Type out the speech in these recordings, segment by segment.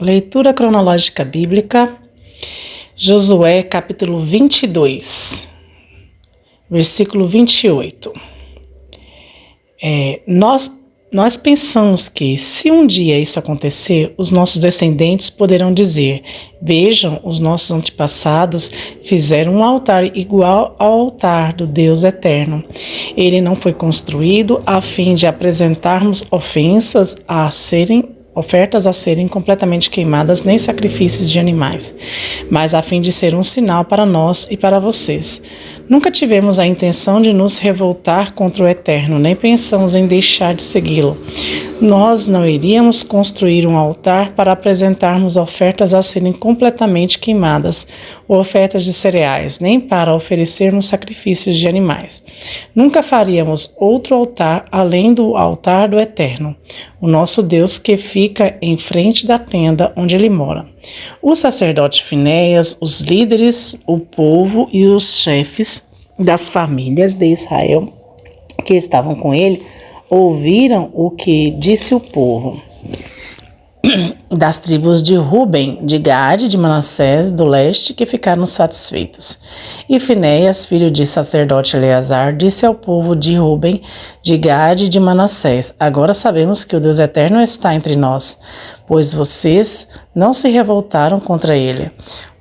Leitura cronológica bíblica, Josué capítulo 22, versículo 28. Nós pensamos que, se um dia isso acontecer, os nossos descendentes poderão dizer: vejam, os nossos antepassados fizeram um altar igual ao altar do Deus eterno. Ele não foi construído a fim de apresentarmos ofertas a serem completamente queimadas, nem sacrifícios de animais, mas a fim de ser um sinal para nós e para vocês. Nunca tivemos a intenção de nos revoltar contra o Eterno, nem pensamos em deixar de segui-lo. Nós não iríamos construir um altar para apresentarmos ofertas a serem completamente queimadas, ou ofertas de cereais, nem para oferecermos sacrifícios de animais. Nunca faríamos outro altar além do altar do Eterno, o nosso Deus, que fica em frente da tenda onde ele mora. O sacerdote Finéias, os líderes, o povo e os chefes das famílias de Israel que estavam com ele ouviram o que disse o povo das tribos de Ruben, de Gade e de Manassés do leste, que ficaram satisfeitos. E Finéias, filho de sacerdote Eleazar, disse ao povo de Ruben, de Gade e de Manassés: agora sabemos que o Deus eterno está entre nós, pois vocês não se revoltaram contra ele.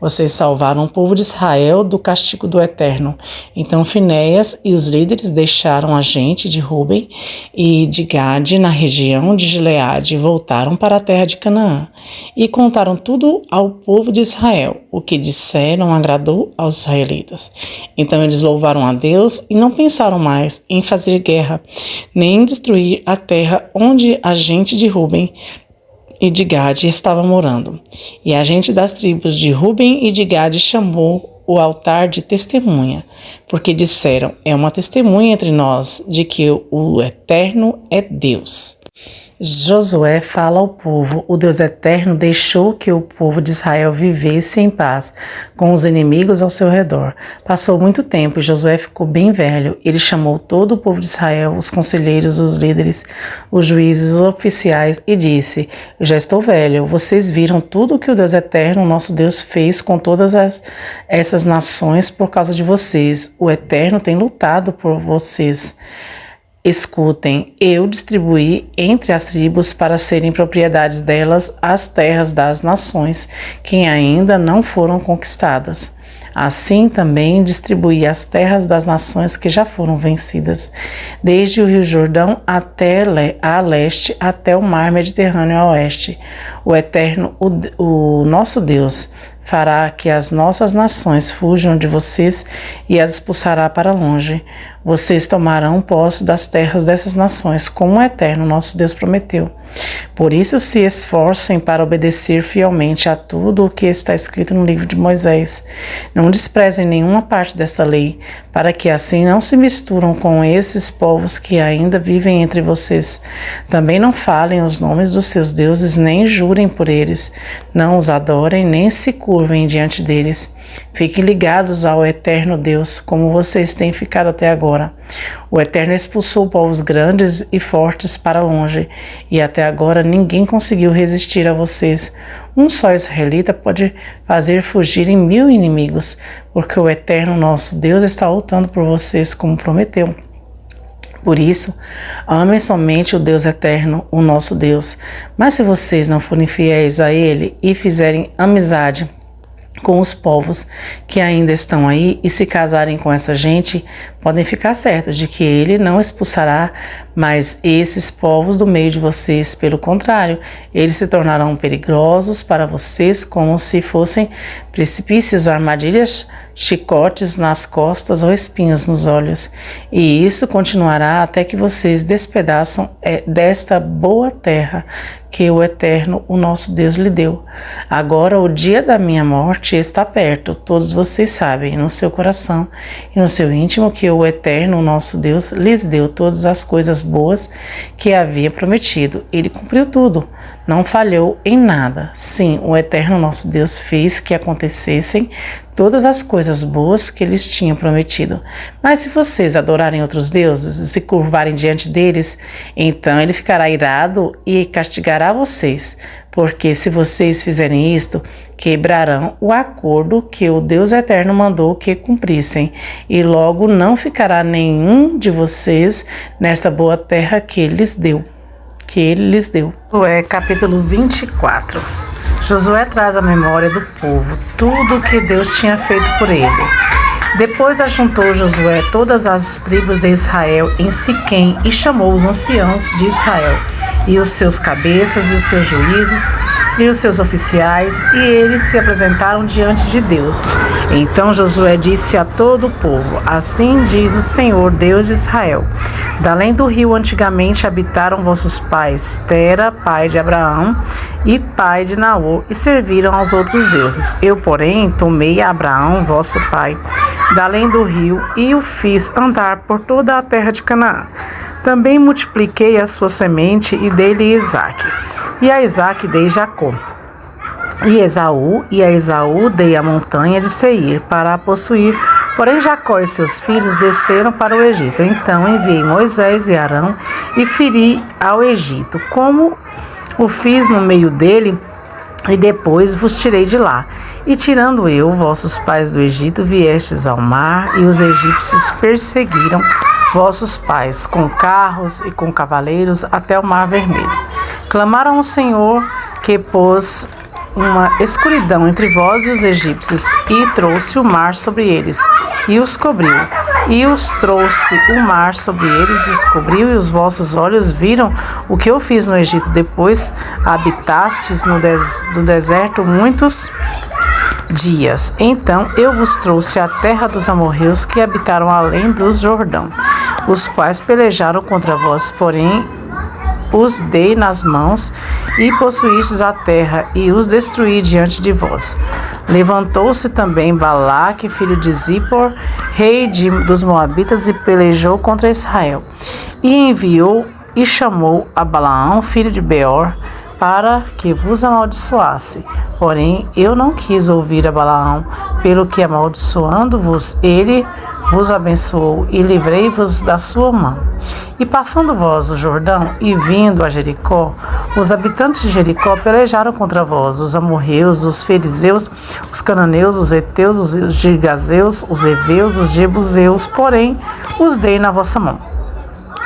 Vocês salvaram o povo de Israel do castigo do Eterno. Então Finéias e os líderes deixaram a gente de Ruben e de Gade na região de Gileade e voltaram para a terra de Canaã. E contaram tudo ao povo de Israel. O que disseram agradou aos israelitas. Então eles louvaram a Deus e não pensaram mais em fazer guerra, nem em destruir a terra onde a gente de Ruben e de Gade estava morando. E a gente das tribos de Ruben e de Gade chamou o altar de testemunha, porque disseram: é uma testemunha entre nós de que o Eterno é Deus. Josué fala ao povo: o Deus eterno deixou que o povo de Israel vivesse em paz, com os inimigos ao seu redor. Passou muito tempo e Josué ficou bem velho. Ele chamou todo o povo de Israel, os conselheiros, os líderes, os juízes, os oficiais, e disse: eu já estou velho, vocês viram tudo o que o Deus eterno, nosso Deus, fez com todas essas nações por causa de vocês. O Eterno tem lutado por vocês. Escutem, eu distribuí entre as tribos para serem propriedades delas as terras das nações que ainda não foram conquistadas. Assim também distribuí as terras das nações que já foram vencidas, desde o Rio Jordão até a leste, até o mar Mediterrâneo a oeste. O Eterno, o nosso Deus, fará que as nossas nações fujam de vocês e as expulsará para longe. Vocês tomarão posse das terras dessas nações, como o Eterno, nosso Deus, prometeu. Por isso se esforcem para obedecer fielmente a tudo o que está escrito no livro de Moisés. Não desprezem nenhuma parte desta lei, para que assim não se misturam com esses povos que ainda vivem entre vocês. Também não falem os nomes dos seus deuses, nem jurem por eles. Não os adorem, nem se curvem diante deles. Fiquem ligados ao Eterno Deus, como vocês têm ficado até agora. O Eterno expulsou povos grandes e fortes para longe, e até agora ninguém conseguiu resistir a vocês. Um só israelita pode fazer fugirem 1000 inimigos, porque o Eterno nosso Deus está lutando por vocês, como prometeu. Por isso, amem somente o Deus eterno, o nosso Deus. Mas se vocês não forem fiéis a Ele e fizerem amizade com os povos que ainda estão aí e se casarem com essa gente, podem ficar certos de que ele não expulsará mais esses povos do meio de vocês. Pelo contrário, eles se tornarão perigosos para vocês, como se fossem precipícios, armadilhas, chicotes nas costas ou espinhos nos olhos. E isso continuará até que vocês despedaçam desta boa terra que o Eterno, o nosso Deus, lhe deu. Agora o dia da minha morte está perto. Todos vocês sabem, no seu coração e no seu íntimo, que o Eterno, o nosso Deus, lhes deu todas as coisas boas que havia prometido. Ele cumpriu tudo. não falhou em nada. Sim, o eterno nosso Deus fez que acontecessem todas as coisas boas que lhes tinha prometido. Mas se vocês adorarem outros deuses e se curvarem diante deles, então ele ficará irado e castigará vocês. Porque se vocês fizerem isto, quebrarão o acordo que o Deus eterno mandou que cumprissem, e logo não ficará nenhum de vocês nesta boa terra que ele lhes deu. Josué capítulo 24. Josué traz à memória do povo tudo o que Deus tinha feito por ele. Depois ajuntou Josué todas as tribos de Israel em Siquém e chamou os anciãos de Israel, e os seus cabeças, e os seus juízes, e os seus oficiais, e eles se apresentaram diante de Deus. Então Josué disse a todo o povo: Assim diz o Senhor, Deus de Israel: Da além do rio antigamente habitaram vossos pais, Tera, pai de Abraão, e pai de Naor, e serviram aos outros deuses. Eu, porém, tomei a Abraão, vosso pai, da além do rio, e o fiz andar por toda a terra de Canaã. Também multipliquei a sua semente e dei-lhe Isaque. E a Isaque dei Jacó. E a Esaú dei a montanha de Seir para a possuir. Porém Jacó e seus filhos desceram para o Egito. Então enviei Moisés e Arão e feri ao Egito, como o fiz no meio dele, e depois vos tirei de lá. E tirando eu vossos pais do Egito, viestes ao mar, e os egípcios perseguiram vossos pais com carros e com cavaleiros até o mar vermelho. Clamaram ao Senhor, que pôs uma escuridão entre vós e os egípcios, e trouxe o mar sobre eles, e os cobriu. E os trouxe o mar sobre eles, e os cobriu, e os vossos olhos viram o que eu fiz no Egito. Depois habitastes no deserto muitos dias. Então eu vos trouxe a terra dos amorreus que habitaram além do Jordão, os quais pelejaram contra vós, porém os dei nas mãos, e possuístes a terra, e os destruí diante de vós. Levantou-se também Balaque, filho de Zippor, rei dos Moabitas, e pelejou contra Israel. E enviou e chamou a Balaão, filho de Beor, para que vos amaldiçoasse. Porém eu não quis ouvir a Balaão, pelo que amaldiçoando-vos, ele vos abençoou, e livrei-vos da sua mão. E passando vós o Jordão, e vindo a Jericó, os habitantes de Jericó pelejaram contra vós, os amorreus, os fariseus, os cananeus, os heteus, os girgazeus, os heveus, os jebuseus, porém os dei na vossa mão.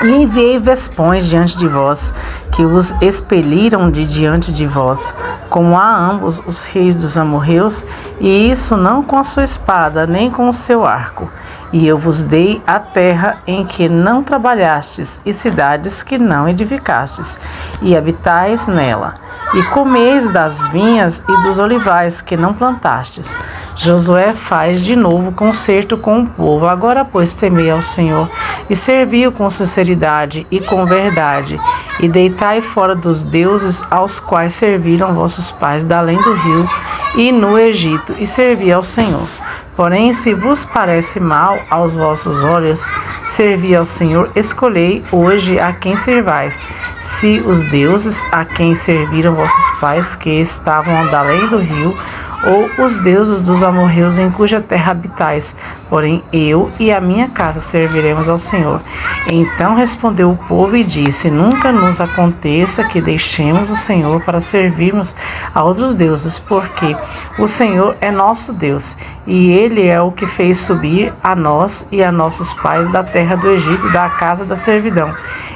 E enviei vespões diante de vós, que os expeliram de diante de vós, como a ambos os reis dos amorreus, e isso não com a sua espada, nem com o seu arco. E eu vos dei a terra em que não trabalhastes, e cidades que não edificastes, e habitais nela. E comeis das vinhas e dos olivais que não plantastes. Josué faz de novo concerto com o povo. Agora, pois, temei ao Senhor, e servi-o com sinceridade e com verdade, e deitai fora dos deuses aos quais serviram vossos pais da além do rio e no Egito, e servi ao Senhor. Porém, se vos parece mal aos vossos olhos, servi ao Senhor, escolhei hoje a quem servais, se os deuses a quem serviram vossos pais, que estavam da além do rio, ou os deuses dos amorreus em cuja terra habitais. Porém, eu e a minha casa serviremos ao Senhor. Então respondeu o povo e disse: Nunca nos aconteça que deixemos o Senhor para servirmos a outros deuses, porque o Senhor é nosso Deus, e Ele é o que fez subir a nós e a nossos pais da terra do Egito, da casa da servidão,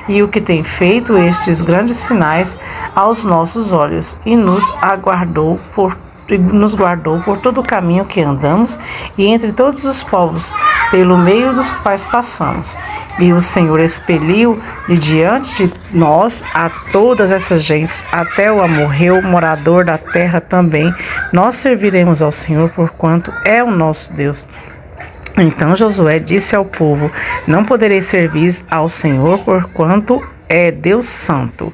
e o que tem feito estes grandes sinais aos nossos olhos, e nos guardou por todo o caminho que andamos e entre todos os povos pelo meio dos quais passamos. E o Senhor expeliu de diante de nós a todas essas gentes, até o amorreu, morador da terra também. Nós serviremos ao Senhor, porquanto é o nosso Deus. Então Josué disse ao povo: Não podereis servir ao Senhor, porquanto é Deus santo,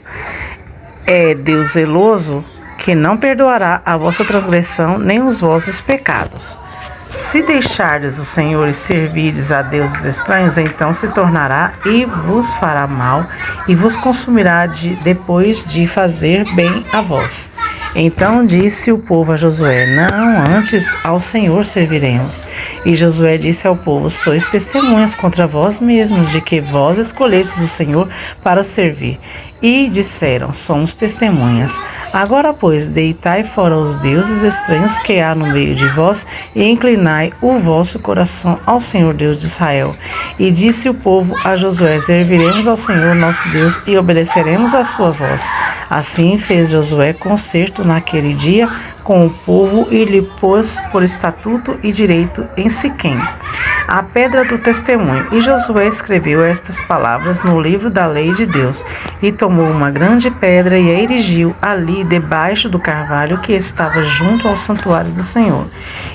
é Deus zeloso, que não perdoará a vossa transgressão nem os vossos pecados. Se deixardes o Senhor e servirdes a deuses estranhos, então se tornará e vos fará mal, e vos consumirá depois de fazer bem a vós. Então disse o povo a Josué: não, antes ao Senhor serviremos. E Josué disse ao povo: sois testemunhas contra vós mesmos de que vós escolhestes o Senhor para servir. E disseram: somos testemunhas. Agora, pois, deitai fora os deuses estranhos que há no meio de vós e inclinai o vosso coração ao Senhor Deus de Israel. E disse o povo a Josué: serviremos ao Senhor nosso Deus e obedeceremos à sua voz. Assim fez Josué concerto naquele dia com o povo e lhe pôs por estatuto e direito em Siquém a pedra do testemunho. E Josué escreveu estas palavras no livro da lei de Deus, e tomou uma grande pedra e a erigiu ali debaixo do carvalho que estava junto ao santuário do Senhor.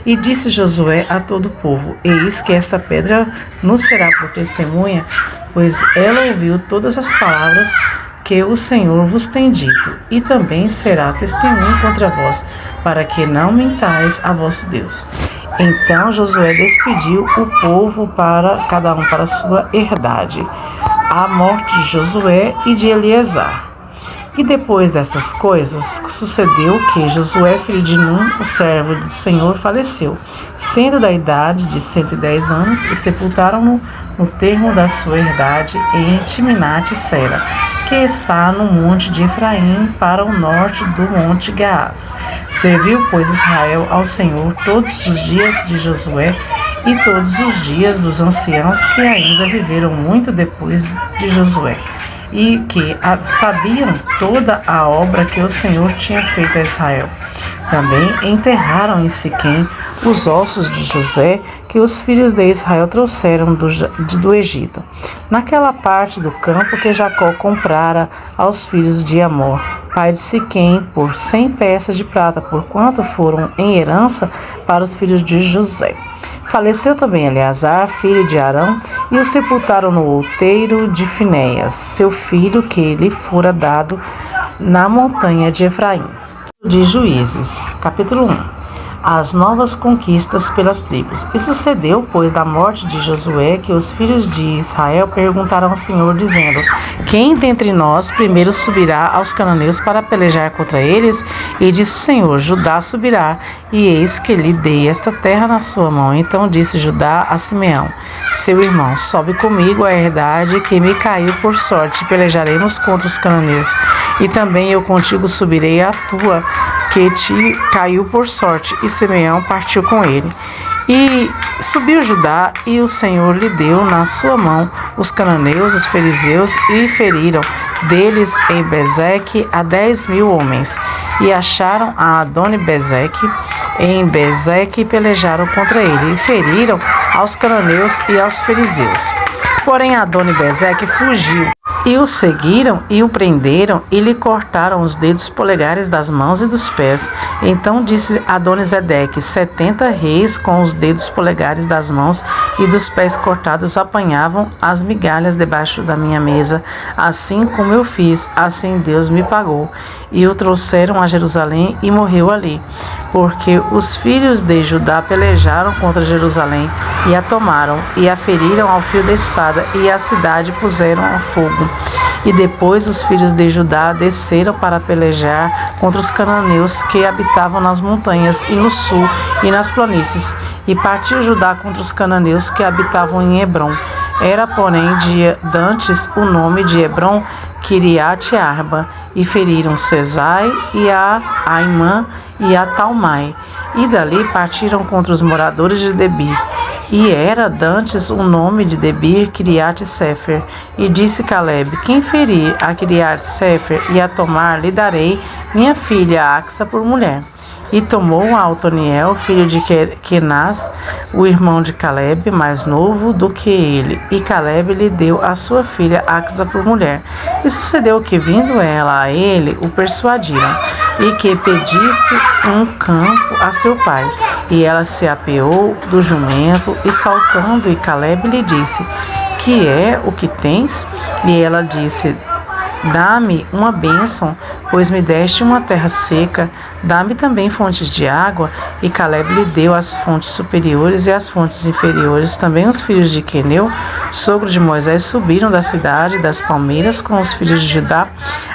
E disse Josué a todo o povo: eis que esta pedra nos será por testemunha, pois ela ouviu todas as palavras que o Senhor vos tem dito, e também será testemunho contra vós, para que não mentais a vosso Deus. Então Josué despediu o povo para cada um para sua herdade. A morte de Josué e de Eleazar. E depois dessas coisas, sucedeu que Josué, filho de Num, o servo do Senhor, faleceu, sendo da idade de 110 anos, e sepultaram-no no termo da sua herdade em Timnate-Sera, que está no monte de Efraim, para o norte do monte Gaás. Serviu, pois, Israel ao Senhor todos os dias de Josué e todos os dias dos anciãos que ainda viveram muito depois de Josué, e que sabiam toda a obra que o Senhor tinha feito a Israel. Também enterraram em Siquém os ossos de José que os filhos de Israel trouxeram do Egito, naquela parte do campo que Jacó comprara aos filhos de Amor, pai de Siquém, por 100 peças de prata, porquanto foram em herança para os filhos de José. Faleceu também Eleazar, filho de Arão, e o sepultaram no outeiro de Finéias, seu filho, que lhe fora dado na montanha de Efraim. De Juízes, capítulo 1. As novas conquistas pelas tribos. E sucedeu, pois, da morte de Josué, que os filhos de Israel perguntaram ao Senhor, dizendo: quem dentre nós primeiro subirá aos cananeus para pelejar contra eles? E disse o Senhor: Judá subirá, e eis que lhe dei esta terra na sua mão. Então disse Judá a Simeão, seu irmão: sobe comigo a herdade que me caiu por sorte, pelejaremos contra os cananeus. E também eu contigo subirei a tua, que te caiu por sorte. E Simeão partiu com ele. E subiu Judá, e o Senhor lhe deu na sua mão os cananeus, os fariseus, e feriram deles em Bezeque a 10.000 homens. E acharam a Adoni-Bezeque em Bezeque e pelejaram contra ele, e feriram aos cananeus e aos fariseus. Porém Adoni-Bezeque fugiu, e o seguiram e o prenderam, e lhe cortaram os dedos polegares das mãos e dos pés. Então disse Adoni-Zedeque: 70 reis com os dedos polegares das mãos e dos pés cortados apanhavam as migalhas debaixo da minha mesa. Assim como eu fiz, assim Deus me pagou. E o trouxeram a Jerusalém e morreu ali, porque os filhos de Judá pelejaram contra Jerusalém e a tomaram, e a feriram ao fio da espada, e a cidade puseram a fogo. E depois os filhos de Judá desceram para pelejar contra os cananeus que habitavam nas montanhas e no sul e nas planícies. E partiu Judá contra os cananeus que habitavam em Hebrom. Era, porém, dantes o nome de Hebrom Quiriate-Arba. E feriram Sesai e a Aimã e a Talmai. E dali partiram contra os moradores de Debir. E era dantes o nome de Debir Quiriate-Sefer. E disse Caleb: quem ferir a Quiriate-Sefer e a tomar, lhe darei minha filha Axa por mulher. E tomou a Otoniel, filho de Kenaz, o irmão de Caleb, mais novo do que ele. E Caleb lhe deu a sua filha Axa por mulher. E sucedeu que, vindo ela a ele, o persuadiram, e que pedisse um campo a seu pai. E ela se apeou do jumento, e saltando, e Caleb lhe disse: que é o que tens? E ela disse: dá-me uma bênção pois me deste uma terra seca, dá-me também fontes de água. E Calebe lhe deu as fontes superiores e as fontes inferiores. Também os filhos de Queneu, sogro de Moisés, subiram da cidade das palmeiras com os filhos de Judá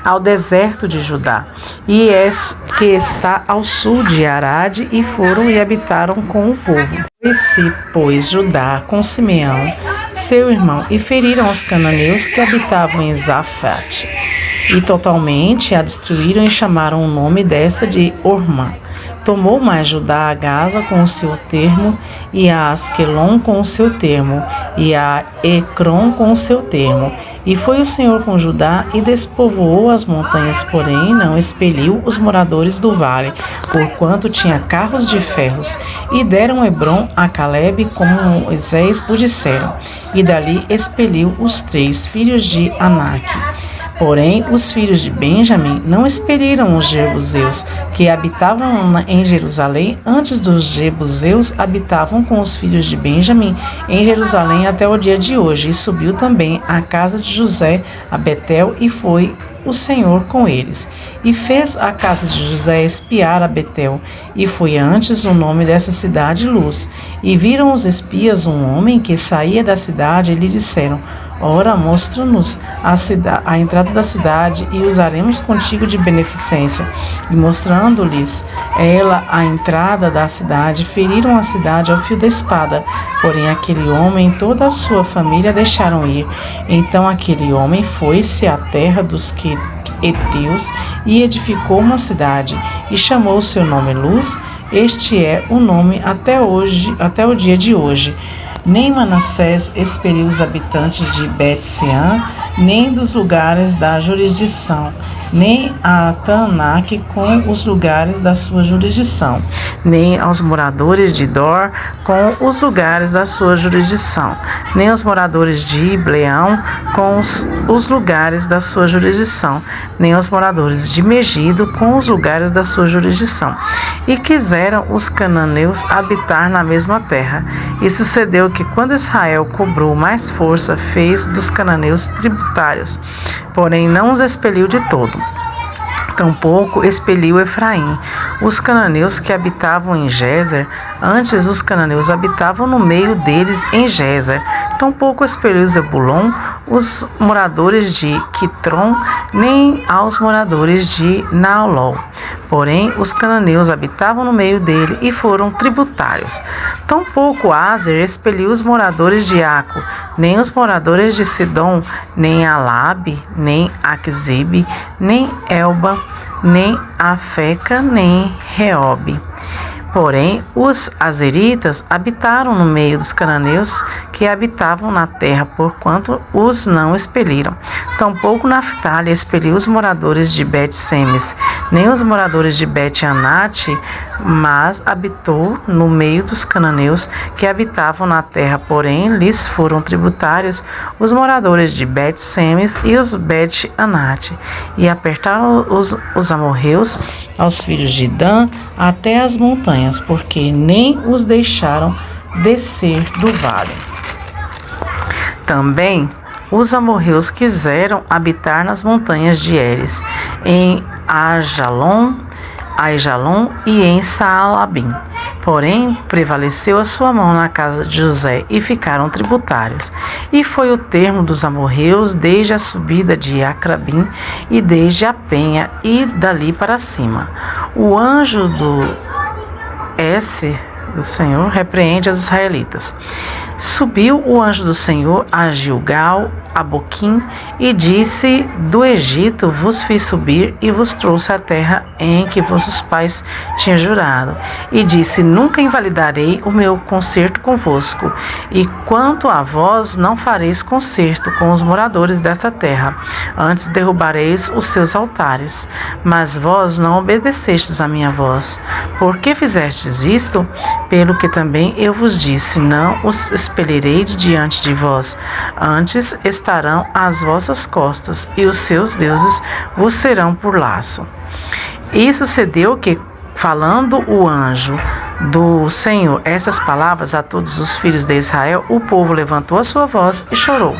ao deserto de Judá, que está ao sul de Arade, e foram e habitaram com o povo. Desci, pois, Judá com Simeão, seu irmão, e feriram os cananeus que habitavam em Zafate, e totalmente a destruíram, e chamaram o nome desta de Ormá. Tomou mais Judá a Gaza com o seu termo, e a Asquelon com o seu termo, e a Ecrom com o seu termo. E foi o Senhor com Judá e despovoou as montanhas, porém não expeliu os moradores do vale, porquanto tinha carros de ferros. E deram Hebrom a Calebe, como Moisés o disseram, e dali expeliu os 3 filhos de Anak. Porém, os filhos de Benjamim não expeliram os jebuseus, que habitavam em Jerusalém. Antes dos jebuseus habitavam com os filhos de Benjamim em Jerusalém até o dia de hoje. E subiu também a casa de José a Betel, e foi o Senhor com eles. E fez a casa de José espiar a Betel, e foi antes o nome dessa cidade Luz. E viram os espias um homem que saía da cidade, e lhe disseram: Ora, mostra-nos a entrada da cidade, e usaremos contigo de beneficência. E mostrando-lhes ela a entrada da cidade, feriram a cidade ao fio da espada. Porém, aquele homem e toda a sua família deixaram ir. Então aquele homem foi-se à terra dos Heteus e edificou uma cidade, e chamou o seu nome Luz. Este é o nome até hoje, até o dia de hoje. Nem Manassés expeliu os habitantes de Bet-Sean, nem dos lugares da jurisdição, nem a Taanac com os lugares da sua jurisdição, nem aos moradores de Dor com os lugares da sua jurisdição, nem aos moradores de Ibleão com os lugares da sua jurisdição, nem aos moradores de Megido com os lugares da sua jurisdição. E quiseram os cananeus habitar na mesma terra. E sucedeu que, quando Israel cobrou mais força, fez dos cananeus tributários, porém não os expeliu de todo. Tampouco expeliu Efraim, os cananeus que habitavam em Gézer. Antes os cananeus habitavam no meio deles em Gézer. Tampouco expeliu Zebulon, os moradores de Quitron, nem aos moradores de Naolol. Porém, os cananeus habitavam no meio dele e foram tributários. Tampouco Azer expeliu os moradores de Aco, nem os moradores de Sidom, nem Alabe, nem Aquzibe, nem Elba, nem Afeca, nem Reobe. Porém, os azeritas habitaram no meio dos cananeus que habitavam na terra, porquanto os não expeliram. Tampouco Naftali expeliu os moradores de Bet-Semes, nem os moradores de Bet-Anate, mas habitou no meio dos cananeus que habitavam na terra, porém lhes foram tributários os moradores de Bet-Semes e os Bet-Anate, e apertaram os amorreus aos filhos de Dan até as montanhas, porque nem os deixaram descer do vale. Também os amorreus quiseram habitar nas montanhas de Eres, em Aijalon e em Saalabim. Porém, prevaleceu a sua mão na casa de José, e ficaram tributários. E foi o termo dos amorreus desde a subida de Acrabim e desde a penha, e dali para cima. O anjo do Senhor repreende os israelitas. Subiu o anjo do Senhor a Gilgal, a Boquim, e disse: do Egito vos fiz subir e vos trouxe a terra em que vossos pais tinham jurado. E disse: nunca invalidarei o meu concerto convosco, e quanto a vós, não fareis concerto com os moradores desta terra, antes derrubareis os seus altares. Mas vós não obedecestes a minha voz. Por que fizestes isto? Pelo que também eu vos disse: não os expelirei de diante de vós, antes estarão às vossas costas, e os seus deuses vos serão por laço. E sucedeu que, falando o anjo do Senhor essas palavras a todos os filhos de Israel, o povo levantou a sua voz e chorou,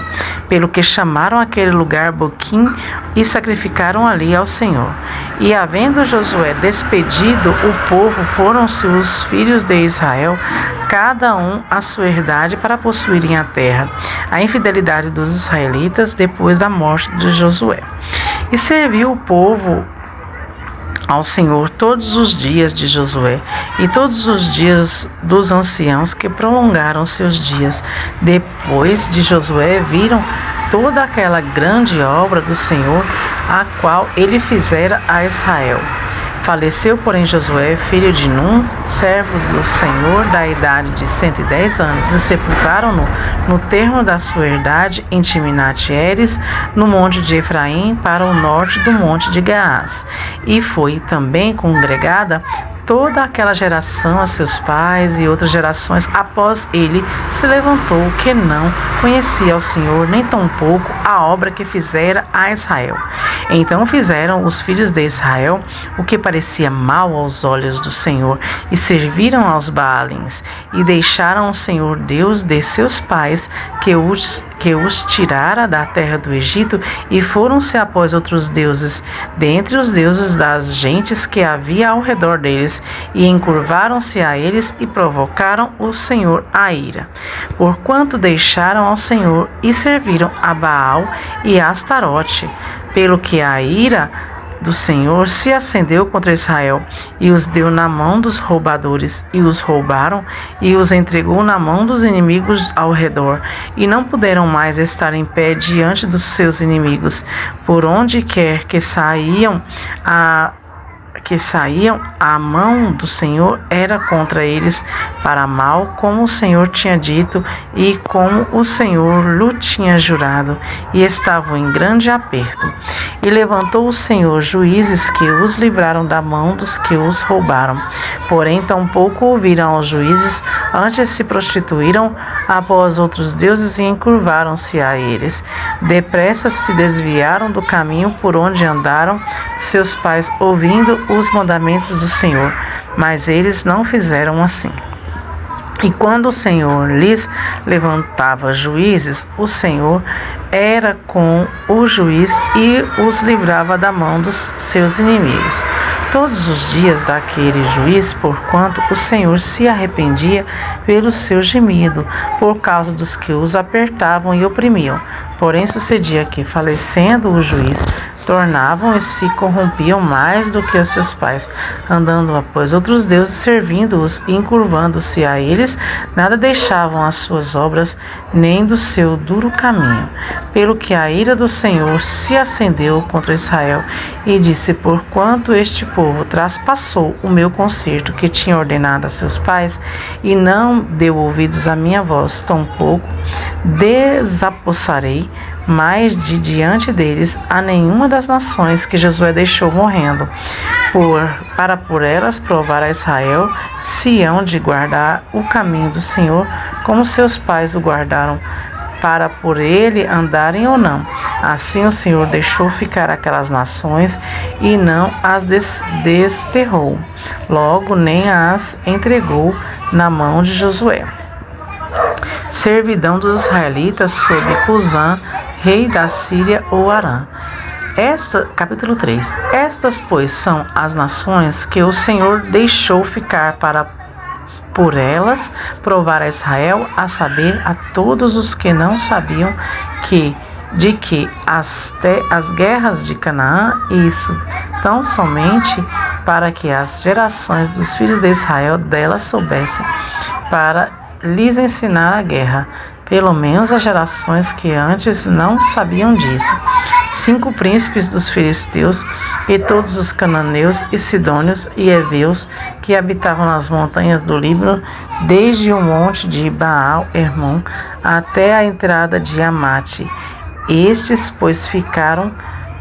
pelo que chamaram aquele lugar Boquim e sacrificaram ali ao Senhor. E havendo Josué despedido o povo, foram-se os filhos de Israel, cada um a sua herdade, para possuírem a terra. A infidelidade dos israelitas depois da morte de Josué. E serviu o povo ao Senhor todos os dias de Josué e todos os dias dos anciãos que prolongaram seus dias. Depois de Josué viram toda aquela grande obra do Senhor, a qual ele fizera a Israel. Faleceu, porém, Josué, filho de Num, servo do Senhor, da idade de 110 anos, e sepultaram-no no termo da sua herdade, em Timnat-Heres, no monte de Efraim, para o norte do monte de Gaás. E foi também congregada toda aquela geração a seus pais e outras gerações após ele se levantou, que não conhecia ao Senhor, nem tampouco a obra que fizera a Israel. Então fizeram os filhos de Israel o que parecia mal aos olhos do Senhor, e serviram aos Baalins, e deixaram o Senhor Deus de seus pais, que os tirara da terra do Egito, e foram-se após outros deuses, dentre os deuses das gentes que havia ao redor deles, e encurvaram-se a eles, e provocaram o Senhor a ira. Porquanto deixaram ao Senhor, e serviram a Baal e a Astarote, pelo que a ira do Senhor se acendeu contra Israel, e os deu na mão dos roubadores, e os roubaram, e os entregou na mão dos inimigos ao redor, e não puderam mais estar em pé diante dos seus inimigos. Por onde quer que saíam, a mão do Senhor era contra eles para mal, como o Senhor tinha dito e como o Senhor lhe tinha jurado, e estavam em grande aperto. E levantou o Senhor juízes que os livraram da mão dos que os roubaram. Porém, tampouco ouviram aos juízes, antes se prostituíram após outros deuses e encurvaram-se a eles. Depressa se desviaram do caminho por onde andaram seus pais, ouvindo os mandamentos do Senhor, mas eles não fizeram assim. E quando o Senhor lhes levantava juízes, o Senhor era com o juiz e os livrava da mão dos seus inimigos todos os dias daquele juiz, porquanto o Senhor se arrependia pelo seu gemido, por causa dos que os apertavam e oprimiam. Porém sucedia que, falecendo o juiz, tornavam e se corrompiam mais do que os seus pais, andando após outros deuses, servindo-os e encurvando-se a eles, nada deixavam as suas obras, nem do seu duro caminho. Pelo que a ira do Senhor se acendeu contra Israel, e disse: porquanto este povo traspassou o meu concerto que tinha ordenado a seus pais, e não deu ouvidos à minha voz, tampouco desapossarei mais de diante deles a nenhuma das nações que Josué deixou morrendo, para por elas provar a Israel se hão de guardar o caminho do Senhor, como seus pais o guardaram, para por ele andarem ou não. Assim o Senhor deixou ficar aquelas nações e não as desterrou, logo nem as entregou na mão de Josué. Servidão dos israelitas sob Cusã, rei da Síria ou Arã. Capítulo 3. Estas, pois, são as nações que o Senhor deixou ficar para por elas provar a Israel, a saber, a todos os que não sabiam de que as guerras de Canaã, isso tão somente para que as gerações dos filhos de Israel delas soubessem, para lhes ensinar a guerra, pelo menos as gerações que antes não sabiam disso. 5 príncipes dos filisteus e todos os cananeus e sidônios e heveus que habitavam nas montanhas do Líbano, desde o monte de Baal-Hermon até a entrada de Amate. Estes, pois, ficaram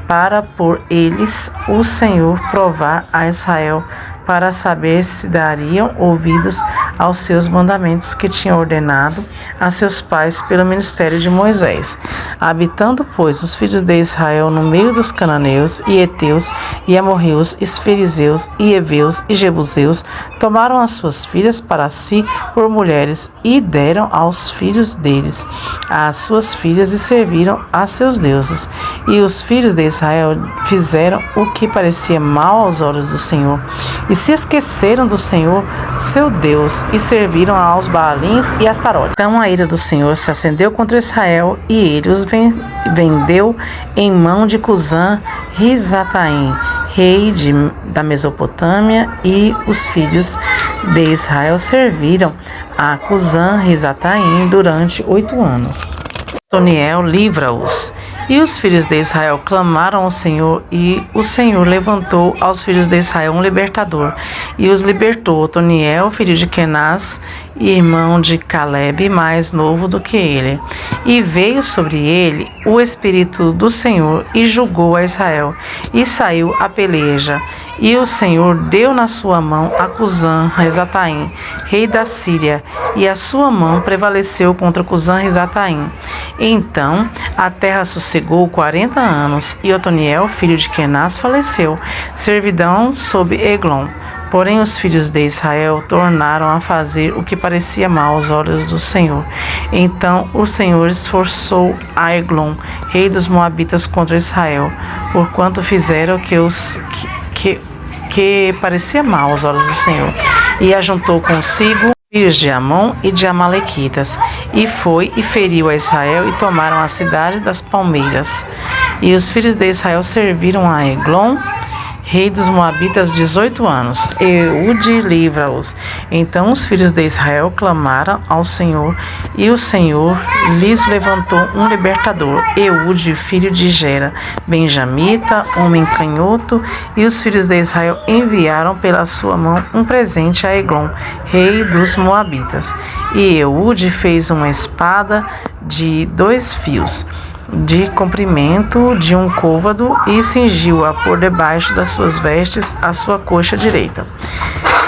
para por eles o Senhor provar a Israel, para saber se dariam ouvidos aos seus mandamentos que tinha ordenado a seus pais pelo ministério de Moisés. Habitando, pois, os filhos de Israel no meio dos cananeus, e heteus, e amorreus, e fariseus, e heveus, e jebuseus, tomaram as suas filhas para si por mulheres, e deram aos filhos deles as suas filhas, e serviram a seus deuses. E os filhos de Israel fizeram o que parecia mal aos olhos do Senhor, e se esqueceram do Senhor, seu Deus, e serviram aos Baalins e Astarote. Então a ira do Senhor se acendeu contra Israel, e ele os vendeu em mão de Cusã-Risataim, rei da Mesopotâmia, e os filhos de Israel serviram a Cusã-Risataim durante 8 anos. Otoniel livra-os. E os filhos de Israel clamaram ao Senhor, e o Senhor levantou aos filhos de Israel um libertador, e os libertou. Otoniel, filho de Kenaz, irmão de Calebe, mais novo do que ele. E veio sobre ele o Espírito do Senhor, e julgou a Israel, e saiu a peleja. E o Senhor deu na sua mão a Cusã-Risataim, rei da Síria, e a sua mão prevaleceu contra Cusã-Risataim. Então a terra sossegou 40 anos, e Otoniel, filho de Kenaz, faleceu, servidão sob Eglon. Porém os filhos de Israel tornaram a fazer o que parecia mal aos olhos do Senhor. Então o Senhor esforçou a Eglon, rei dos Moabitas, contra Israel, porquanto fizeram que parecia mal aos olhos do Senhor. E ajuntou consigo filhos de Amon e de Amalequitas, e foi e feriu a Israel, e tomaram a cidade das palmeiras. E os filhos de Israel serviram a Eglon, rei dos Moabitas, 18 anos. Eude livra-os. Então os filhos de Israel clamaram ao Senhor, e o Senhor lhes levantou um libertador, Eude, filho de Gera, benjamita, homem canhoto. E os filhos de Israel enviaram pela sua mão um presente a Eglon, rei dos Moabitas. E Eude fez uma espada de 2 fios de comprimento de 1 côvado, e cingiu-a por debaixo das suas vestes à sua coxa direita.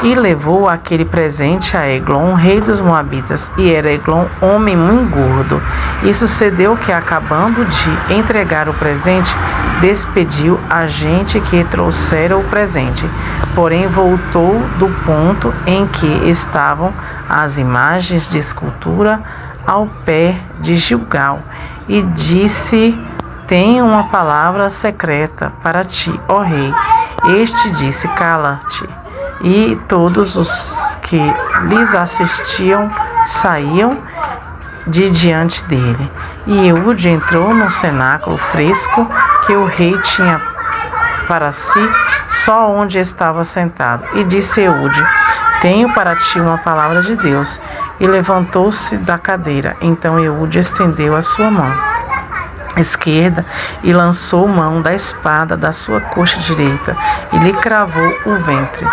E levou aquele presente a Eglon, rei dos Moabitas, e era Eglon homem muito gordo. E sucedeu que, acabando de entregar o presente, despediu a gente que trouxera o presente. Porém voltou do ponto em que estavam as imagens de escultura ao pé de Gilgal, e disse: tenho uma palavra secreta para ti, ó rei. Este disse: cala-te. E todos os que lhes assistiam saíam de diante dele. E Eude entrou no cenáculo fresco que o rei tinha para si, só onde estava sentado. E disse Eude: tenho para ti uma palavra de Deus. E levantou-se da cadeira. Então Eude estendeu a sua mão esquerda e lançou mão da espada da sua coxa direita, e lhe cravou o ventre,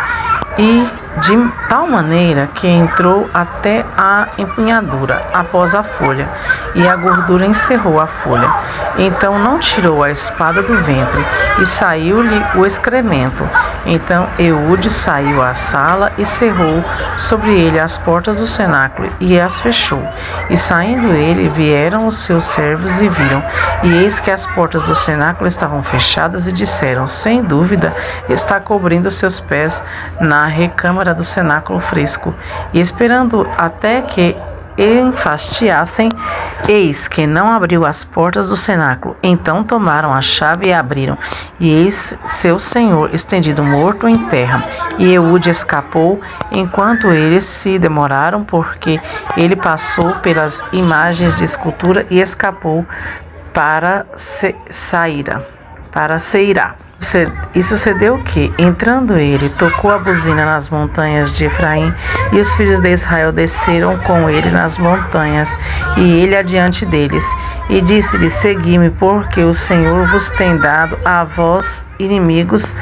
e de tal maneira que entrou até a empunhadura, após a folha, e a gordura encerrou a folha. Então não tirou a espada do ventre, e saiu-lhe o excremento. Então Eude saiu à sala, e cerrou sobre ele as portas do cenáculo, e as fechou. E saindo ele, vieram os seus servos, e viram, e eis que as portas do cenáculo estavam fechadas, e disseram: sem dúvida está cobrindo seus pés na recâmara do cenáculo fresco. E esperando até que enfastiassem, eis que não abriu as portas do cenáculo. Então tomaram a chave e abriram, e eis seu senhor estendido morto em terra. E Eude escapou enquanto eles se demoraram, porque ele passou pelas imagens de escultura e escapou para Seirá. E sucedeu que, entrando ele, tocou a buzina nas montanhas de Efraim, e os filhos de Israel desceram com ele nas montanhas, e ele adiante deles. E disse-lhe: segui-me, porque o Senhor vos tem dado a vós, inimigos,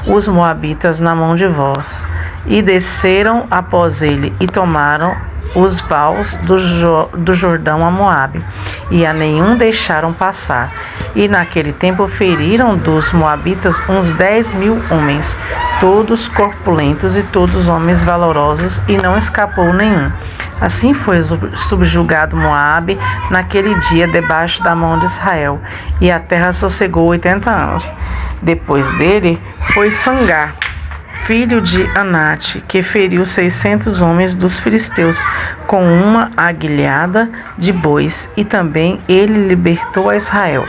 os moabitas, na mão de vós. E desceram após ele, e tomaram os vales do Jordão a Moabe, e a nenhum deixaram passar. E naquele tempo feriram dos moabitas uns 10.000 homens, todos corpulentos e todos homens valorosos, e não escapou nenhum. Assim foi subjugado Moabe naquele dia debaixo da mão de Israel, e a terra sossegou 80 anos. Depois dele foi Sangar, filho de Anate, que feriu 600 homens dos filisteus com uma aguilhada de bois, e também ele libertou a Israel.